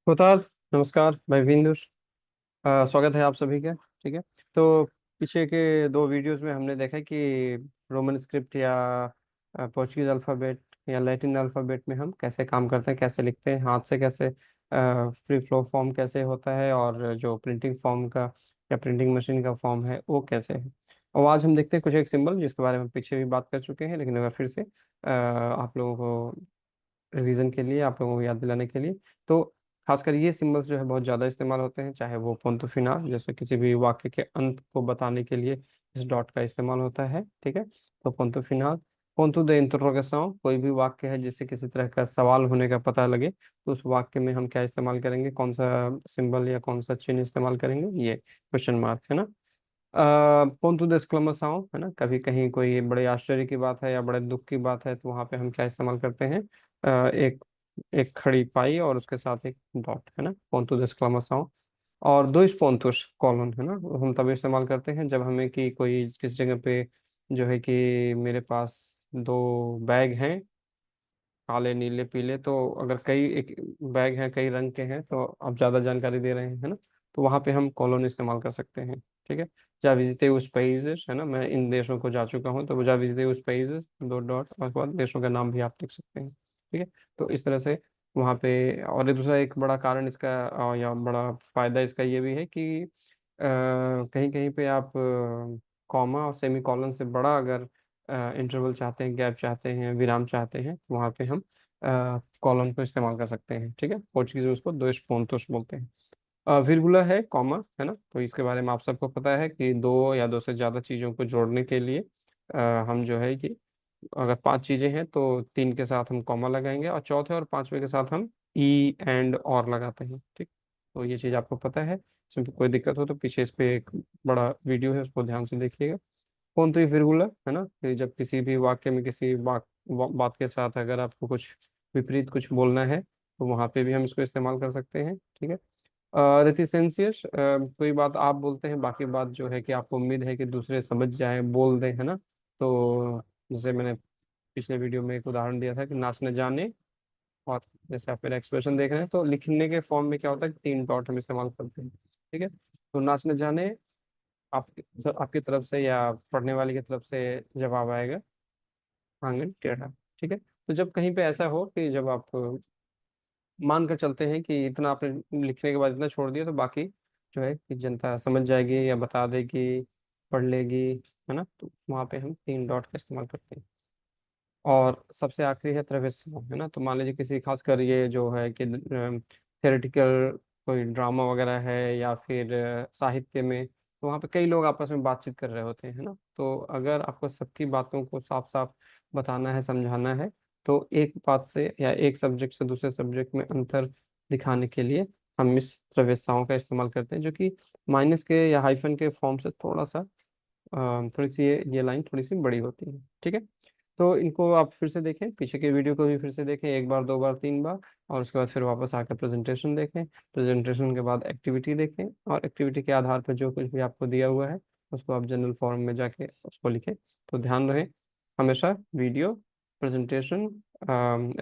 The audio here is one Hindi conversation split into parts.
मुतार, नमस्कार भाई विंदुर। स्वागत है आप सभी का। ठीक है। तो पीछे के दो वीडियोस में हमने देखा कि रोमन स्क्रिप्ट या पोर्चुगीज अल्फ़ाबेट या लैटिन अल्फ़ाबेट में हम कैसे काम करते हैं, कैसे लिखते हैं, हाथ से कैसे फ्री फ्लो फॉर्म कैसे होता है, और जो प्रिंटिंग फॉर्म का या प्रिंटिंग मशीन का फॉर्म है वो कैसे है। और आज हम देखते हैं कुछ एक सिंबल जिसके बारे में पीछे भी बात कर चुके हैं, लेकिन अगर फिर से आप लोगों को रिवीजन के लिए, आप लोगों को याद दिलाने के लिए, तो खासकर ये सिंबल्स जो है बहुत ज़्यादा इस्तेमाल होते हैं, चाहे वो पोंतो फिनाल जैसे किसी भी वाक्य के अंत को बताने के लिए इस डॉट का इस्तेमाल होता है। ठीक है। तो पोंतो फिनाल, पोंतो द इंटरोगेशन, कोई भी वाक्य है जिससे किसी तरह का सवाल होने का पता लगे, तो उस वाक्य में हम क्या इस्तेमाल करेंगे, कौन सा सिंबल या कौन सा चिन्ह इस्तेमाल करेंगे, ये क्वेश्चन मार्क है ना। पोंतो द एक्सक्लेमेशन है ना, कभी कहीं कोई बड़े आश्चर्य की बात है या बड़े दुख की बात है, तो वहां पे हम क्या इस्तेमाल करते हैं, एक एक खड़ी पाई और उसके साथ एक डॉट है ना, पोंतो द एक्सक्लेमेशन। और दो पोंतुस कॉलन है ना, वो हम तभी इस्तेमाल करते हैं जब हमें कि कोई किस जगह पे जो है कि मेरे पास दो बैग हैं, काले नीले पीले, तो अगर कई एक बैग हैं कई रंग के हैं तो आप ज़्यादा जानकारी दे रहे हैं है ना, तो वहाँ पे हम कॉलोन इस्तेमाल कर सकते हैं। ठीक है। जा विजिटे उस países है ना, मैं इन देशों को जा चुका हूँ, तो जा विजिटे उस países, दो डॉट और उसके बाद देशों का नाम भी आप लिख सकते हैं। ठीक है। तो इस तरह से वहाँ पे, और ये दूसरा एक बड़ा कारण इसका या बड़ा फायदा इसका ये भी है कि कहीं कहीं पे आप कॉमा और सेमी कॉलन से बड़ा अगर इंटरवल चाहते हैं, गैप चाहते हैं, विराम चाहते हैं, तो वहाँ पे हम कॉलन को इस्तेमाल कर सकते हैं। ठीक है। पोर्चुगीज में उसको दोis pontos बोलते हैं। विरगुला है, कॉमा है ना, तो इसके बारे में आप सबको पता है कि दो या दो से ज़्यादा चीज़ों को जोड़ने के लिए हम जो है कि अगर पांच चीज़ें हैं तो तीन के साथ हम कॉमा लगाएंगे और चौथे और पांचवे के साथ हम ई एंड और लगाते हैं। ठीक। तो ये चीज़ आपको पता है, इसमें कोई दिक्कत हो तो पीछे इस पे एक बड़ा वीडियो है, उसको ध्यान से देखिएगा। कौन तो ये फिरगुला है ना, कि जब किसी भी वाक्य में किसी बात के साथ अगर आपको कुछ विपरीत कुछ बोलना है, तो वहां पे भी हम इसको इस्तेमाल कर सकते हैं। ठीक है। रेटिसेंशियस, कोई बात आप बोलते हैं, बाकी बात जो है कि आपको उम्मीद है कि दूसरे समझ जाए, बोल दें है ना। तो जैसे मैंने पिछले वीडियो में एक उदाहरण दिया था कि नाच न जाने, और जैसे आप मेरा एक्सप्रेशन देख रहे हैं, तो लिखने के फॉर्म में क्या होता है कि तीन डॉट हम इस्तेमाल करते हैं। ठीक है। तो नाच न जाने आपकी तरफ से या पढ़ने वाले की तरफ से जवाब आएगा आंगन टेढ़ा। ठीक है। तो जब कहीं पे ऐसा हो कि जब आप मान कर चलते हैं कि इतना आपने लिखने के बाद इतना छोड़ दिया, तो बाकी जो है कि जनता समझ जाएगी या बता देगी, पढ़ लेगी है ना, तो वहाँ पे हम तीन डॉट का इस्तेमाल करते हैं। और सबसे आखिरी है त्रिविक्रम है ना, तो मान लीजिए किसी खासकर ये जो है कि थियोरेटिकल कोई ड्रामा वगैरह है या फिर साहित्य में, तो वहाँ पे कई लोग आपस में बातचीत कर रहे होते हैं है ना, तो अगर आपको सबकी बातों को साफ साफ बताना है, समझाना है, तो एक बात से या एक सब्जेक्ट से दूसरे सब्जेक्ट में अंतर दिखाने के लिए हम इस प्रवेशिकाओं का इस्तेमाल करते हैं, जो कि माइनस के या हाइफन के फॉर्म से थोड़ा सा थोड़ी सी ये लाइन थोड़ी सी बड़ी होती है। ठीक है। तो इनको आप फिर से देखें, पीछे के वीडियो को भी फिर से देखें, एक बार, दो बार, तीन बार, और उसके बाद फिर वापस आकर प्रेजेंटेशन देखें, प्रेजेंटेशन के बाद एक्टिविटी देखें, और एक्टिविटी के आधार पर जो कुछ भी आपको दिया हुआ है उसको आप जनरल फॉर्म में जाके उसको लिखें। तो ध्यान रहे, हमेशा वीडियो, प्रेजेंटेशन,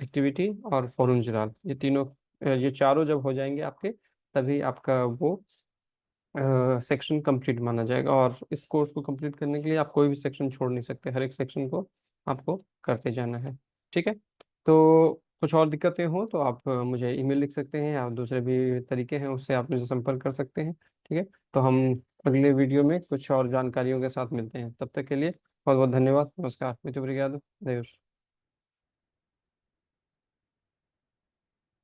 एक्टिविटी और फॉर्म जुड़ाल, ये तीनों ये चारों जब हो जाएंगे आपके, तभी आपका वो सेक्शन कंप्लीट माना जाएगा। और इस कोर्स को कंप्लीट करने के लिए आप कोई भी सेक्शन छोड़ नहीं सकते, हर एक सेक्शन को आपको करते जाना है। ठीक है। तो कुछ और दिक्कतें हो तो आप मुझे ईमेल लिख सकते हैं, या दूसरे भी तरीके हैं उससे आप मुझे संपर्क कर सकते हैं। ठीक है। तो हम अगले वीडियो में कुछ और जानकारियों के साथ मिलते हैं, तब तक के लिए बहुत बहुत धन्यवाद। नमस्कार, मित्र, obrigado, Deus।